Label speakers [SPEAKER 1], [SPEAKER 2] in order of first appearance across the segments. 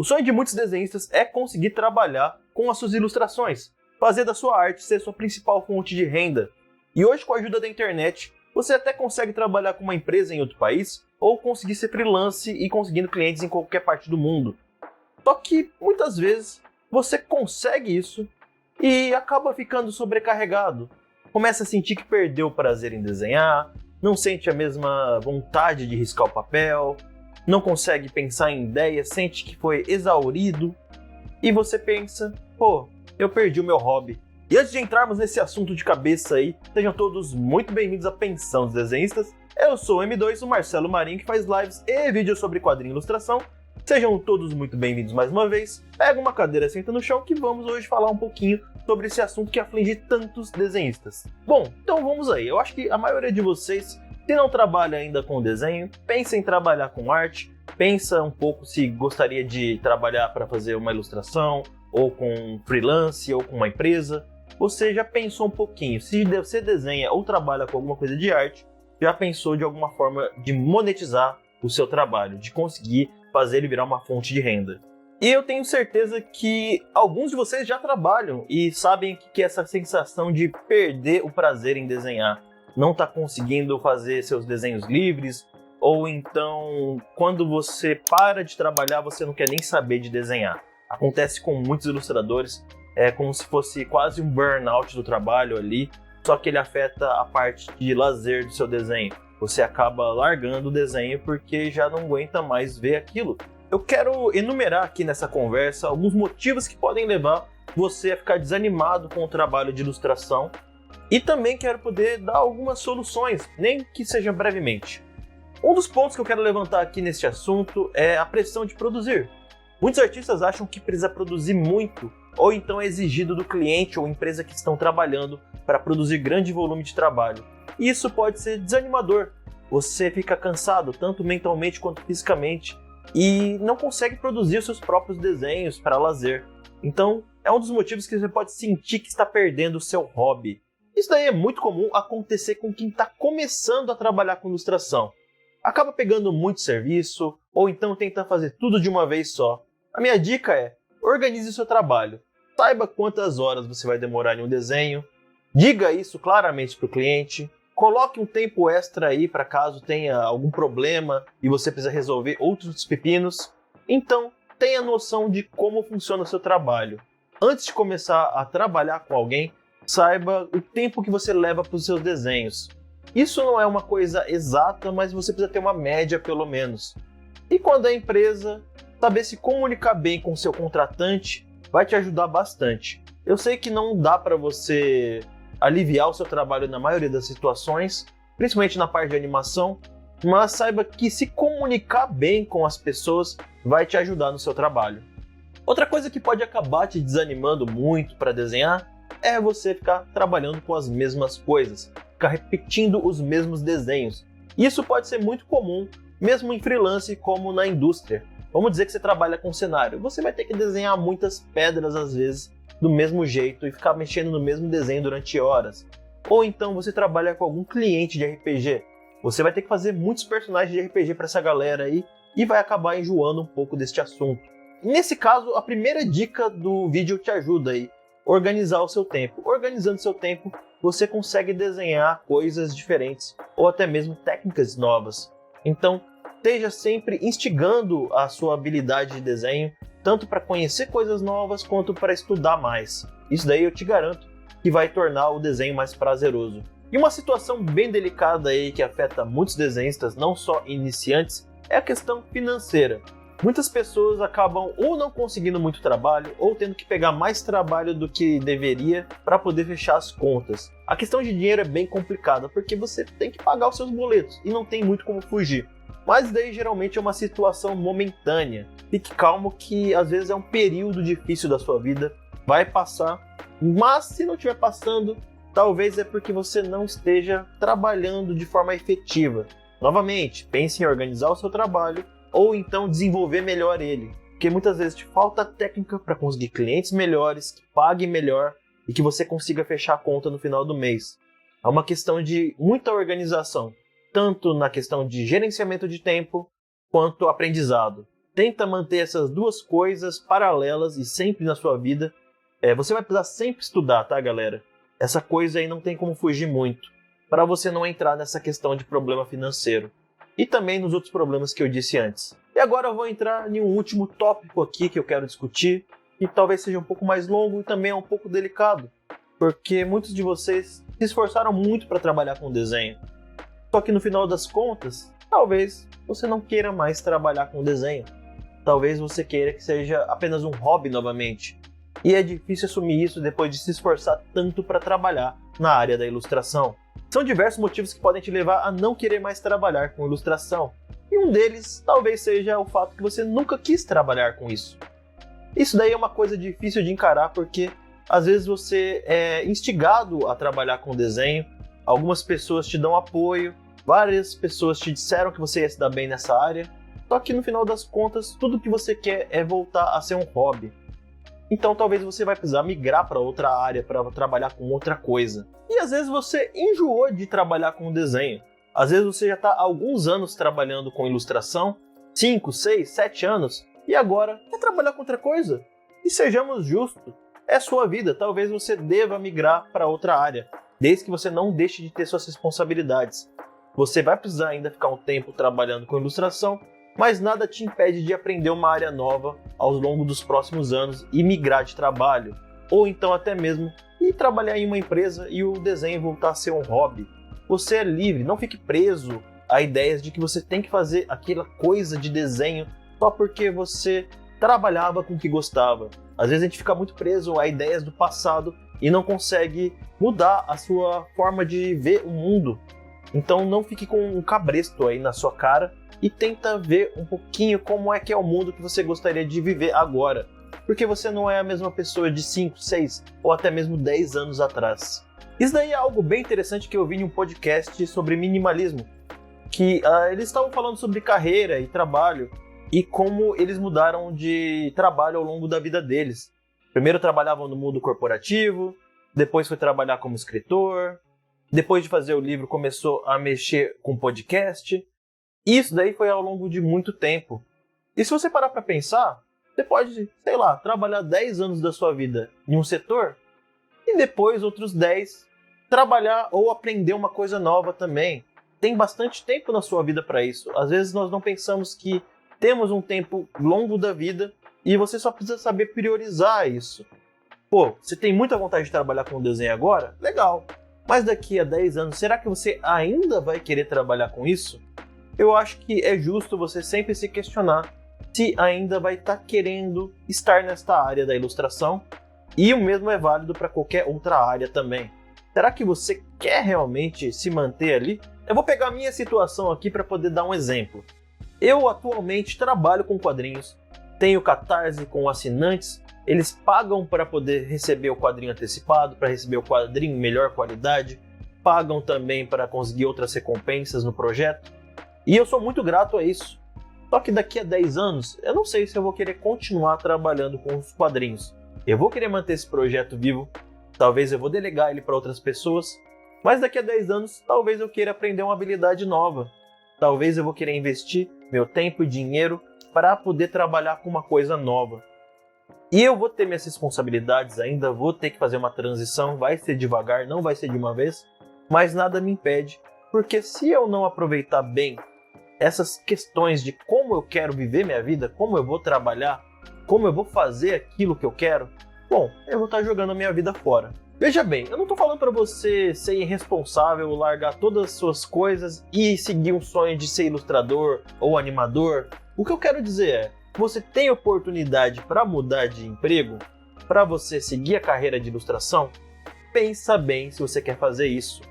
[SPEAKER 1] O sonho de muitos desenhistas é conseguir trabalhar com as suas ilustrações, fazer da sua arte ser sua principal fonte de renda. E hoje, com a ajuda da internet, você até consegue trabalhar com uma empresa em outro país ou conseguir ser freelance e conseguindo clientes em qualquer parte do mundo. Só que, muitas vezes, você consegue isso e acaba ficando sobrecarregado. Começa a sentir que perdeu o prazer em desenhar, não sente a mesma vontade de riscar o papel, não consegue pensar em ideias, sente que foi exaurido. E você pensa, pô, eu perdi o meu hobby. E antes de entrarmos nesse assunto de cabeça aí, sejam todos muito bem-vindos à Pensão dos Desenhistas. Eu sou o M2, o Marcelo Marinho, que faz lives e vídeos sobre quadrinho e ilustração. Sejam todos muito bem-vindos mais uma vez. Pega uma cadeira, senta no chão, que vamos hoje falar um pouquinho sobre esse assunto que aflige tantos desenhistas. Bom, então vamos aí. Eu acho que a maioria de vocês, se não trabalha ainda com desenho, pensa em trabalhar com arte, pensa um pouco se gostaria de trabalhar para fazer uma ilustração, ou com freelance, ou com uma empresa. Você já pensou um pouquinho, se você desenha ou trabalha com alguma coisa de arte, já pensou de alguma forma de monetizar o seu trabalho, de conseguir fazer ele virar uma fonte de renda. E eu tenho certeza que alguns de vocês já trabalham e sabem que é essa sensação de perder o prazer em desenhar, não tá conseguindo fazer seus desenhos livres, ou então quando você para de trabalhar você não quer nem saber de desenhar. Acontece com muitos ilustradores, é como se fosse quase um burnout do trabalho ali, só que ele afeta a parte de lazer do seu desenho. Você acaba largando o desenho porque já não aguenta mais ver aquilo. Eu quero enumerar aqui nessa conversa alguns motivos que podem levar você a ficar desanimado com o trabalho de ilustração e também quero poder dar algumas soluções, nem que seja brevemente. Um dos pontos que eu quero levantar aqui neste assunto é a pressão de produzir. Muitos artistas acham que precisa produzir muito, ou então é exigido do cliente ou empresa que estão trabalhando para produzir grande volume de trabalho. E isso pode ser desanimador. Você fica cansado, tanto mentalmente quanto fisicamente, e não consegue produzir os seus próprios desenhos para lazer. Então, é um dos motivos que você pode sentir que está perdendo o seu hobby. Isso daí é muito comum acontecer com quem está começando a trabalhar com ilustração. Acaba pegando muito serviço, ou então tenta fazer tudo de uma vez só. A minha dica é, organize o seu trabalho. Saiba quantas horas você vai demorar em um desenho. Diga isso claramente para o cliente. Coloque um tempo extra aí para caso tenha algum problema e você precisa resolver outros pepinos. Então, tenha noção de como funciona o seu trabalho. Antes de começar a trabalhar com alguém, saiba o tempo que você leva para os seus desenhos. Isso não é uma coisa exata, mas você precisa ter uma média pelo menos. E quando é empresa, saber se comunicar bem com o seu contratante vai te ajudar bastante. Eu sei que não dá para você aliviar o seu trabalho na maioria das situações, principalmente na parte de animação, mas saiba que se comunicar bem com as pessoas vai te ajudar no seu trabalho. Outra coisa que pode acabar te desanimando muito para desenhar é você ficar trabalhando com as mesmas coisas, ficar repetindo os mesmos desenhos. Isso pode ser muito comum, mesmo em freelance como na indústria. Vamos dizer que você trabalha com cenário, você vai ter que desenhar muitas pedras às vezes, do mesmo jeito e ficar mexendo no mesmo desenho durante horas. Ou então você trabalha com algum cliente de RPG. Você vai ter que fazer muitos personagens de RPG para essa galera aí e vai acabar enjoando um pouco deste assunto. Nesse caso, a primeira dica do vídeo te ajuda aí. Organizar o seu tempo. Organizando seu tempo, você consegue desenhar coisas diferentes ou até mesmo técnicas novas. Então, esteja sempre instigando a sua habilidade de desenho, tanto para conhecer coisas novas quanto para estudar mais. Isso daí eu te garanto que vai tornar o desenho mais prazeroso. E uma situação bem delicada aí que afeta muitos desenhistas, não só iniciantes, é a questão financeira. Muitas pessoas acabam ou não conseguindo muito trabalho, ou tendo que pegar mais trabalho do que deveria para poder fechar as contas. A questão de dinheiro é bem complicada, porque você tem que pagar os seus boletos e não tem muito como fugir. Mas daí geralmente é uma situação momentânea. Fique calmo que às vezes é um período difícil da sua vida, vai passar, mas se não estiver passando, talvez é porque você não esteja trabalhando de forma efetiva. Novamente, pense em organizar o seu trabalho ou então desenvolver melhor ele, porque muitas vezes te falta técnica para conseguir clientes melhores, que paguem melhor e que você consiga fechar a conta no final do mês. É uma questão de muita organização, tanto na questão de gerenciamento de tempo, quanto aprendizado. tenta manter essas duas coisas paralelas e sempre na sua vida. Você vai precisar sempre estudar, tá, galera? Essa coisa aí não tem como fugir muito, para você não entrar nessa questão de problema financeiro. E também nos outros problemas que eu disse antes. E agora eu vou entrar em um último tópico aqui que eu quero discutir, que talvez seja um pouco mais longo e também é um pouco delicado, porque muitos de vocês se esforçaram muito para trabalhar com desenho. Só que no final das contas, talvez você não queira mais trabalhar com desenho. Talvez você queira que seja apenas um hobby novamente. E é difícil assumir isso depois de se esforçar tanto para trabalhar na área da ilustração. São diversos motivos que podem te levar a não querer mais trabalhar com ilustração. E um deles talvez seja o fato que você nunca quis trabalhar com isso. Isso daí é uma coisa difícil de encarar porque às vezes você é instigado a trabalhar com desenho, algumas pessoas te dão apoio, várias pessoas te disseram que você ia se dar bem nessa área, só que no final das contas tudo que você quer é voltar a ser um hobby. Então talvez você vai precisar migrar para outra área, para trabalhar com outra coisa. E às vezes você enjoou de trabalhar com desenho. Às vezes você já está há alguns anos trabalhando com ilustração, 5, 6, 7 anos, e agora quer trabalhar com outra coisa. E sejamos justos, é sua vida, talvez você deva migrar para outra área, desde que você não deixe de ter suas responsabilidades. Você vai precisar ainda ficar um tempo trabalhando com ilustração, mas nada te impede de aprender uma área nova ao longo dos próximos anos e migrar de trabalho, ou então até mesmo ir trabalhar em uma empresa e o desenho voltar a ser um hobby. Você é livre, não fique preso a ideias de que você tem que fazer aquela coisa de desenho só porque você trabalhava com o que gostava. Às vezes a gente fica muito preso a ideias do passado e não consegue mudar a sua forma de ver o mundo. Então não fique com um cabresto aí na sua cara e tenta ver um pouquinho como é que é o mundo que você gostaria de viver agora. Porque você não é a mesma pessoa de 5, 6 ou até mesmo 10 anos atrás. Isso daí é algo bem interessante que eu vi em um podcast sobre minimalismo. Que eles estavam falando sobre carreira e trabalho e como eles mudaram de trabalho ao longo da vida deles. Primeiro trabalhavam no mundo corporativo, depois foi trabalhar como escritor, depois de fazer o livro começou a mexer com podcast. Isso daí foi ao longo de muito tempo. E se você parar para pensar, você pode, sei lá, trabalhar 10 anos da sua vida em um setor e depois outros 10 trabalhar ou aprender uma coisa nova também. Tem bastante tempo na sua vida para isso. Às vezes nós não pensamos que temos um tempo longo da vida e você só precisa saber priorizar isso. Pô, você tem muita vontade de trabalhar com desenho agora? Legal. Mas daqui a 10 anos, será que você ainda vai querer trabalhar com isso? Eu acho que é justo você sempre se questionar se ainda vai estar querendo estar nesta área da ilustração, e o mesmo é válido para qualquer outra área também. Será que você quer realmente se manter ali? Eu vou pegar a minha situação aqui para poder dar um exemplo. Eu atualmente trabalho com quadrinhos, tenho Catarse com assinantes, eles pagam para poder receber o quadrinho antecipado, para receber o quadrinho em melhor qualidade, pagam também para conseguir outras recompensas no projeto, e eu sou muito grato a isso. Só que daqui a 10 anos, eu não sei se eu vou querer continuar trabalhando com os quadrinhos. Eu vou querer manter esse projeto vivo, talvez eu vou delegar ele para outras pessoas, mas daqui a 10 anos, talvez eu queira aprender uma habilidade nova. Talvez eu vou querer investir meu tempo e dinheiro para poder trabalhar com uma coisa nova. E eu vou ter minhas responsabilidades ainda, vou ter que fazer uma transição, vai ser devagar, não vai ser de uma vez, mas nada me impede, porque se eu não aproveitar bem essas questões de como eu quero viver minha vida, como eu vou trabalhar, como eu vou fazer aquilo que eu quero, bom, eu vou estar jogando a minha vida fora. Veja bem, eu não estou falando para você ser irresponsável, largar todas as suas coisas e seguir um sonho de ser ilustrador ou animador. O que eu quero dizer é, você tem oportunidade para mudar de emprego, para você seguir a carreira de ilustração, pensa bem se você quer fazer isso.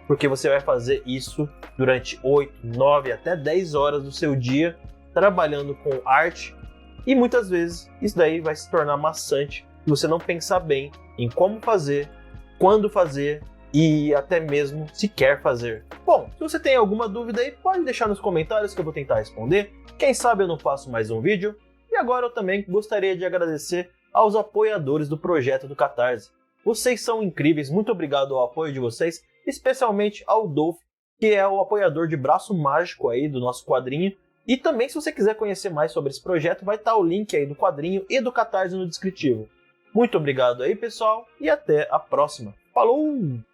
[SPEAKER 1] Porque você vai fazer isso durante 8, 9, até 10 horas do seu dia, trabalhando com arte, e muitas vezes isso daí vai se tornar maçante se você não pensar bem em como fazer, quando fazer e até mesmo se quer fazer. Bom, se você tem alguma dúvida aí, pode deixar nos comentários que eu vou tentar responder. Quem sabe eu não faço mais um vídeo. E agora eu também gostaria de agradecer aos apoiadores do projeto do Catarse. Vocês são incríveis, muito obrigado ao apoio de vocês, especialmente ao Dolph, que é o apoiador de braço mágico aí do nosso quadrinho, E também, se você quiser conhecer mais sobre esse projeto, vai estar o link aí do quadrinho e do Catarse no descritivo. Muito obrigado aí, pessoal, e até a próxima. Falou!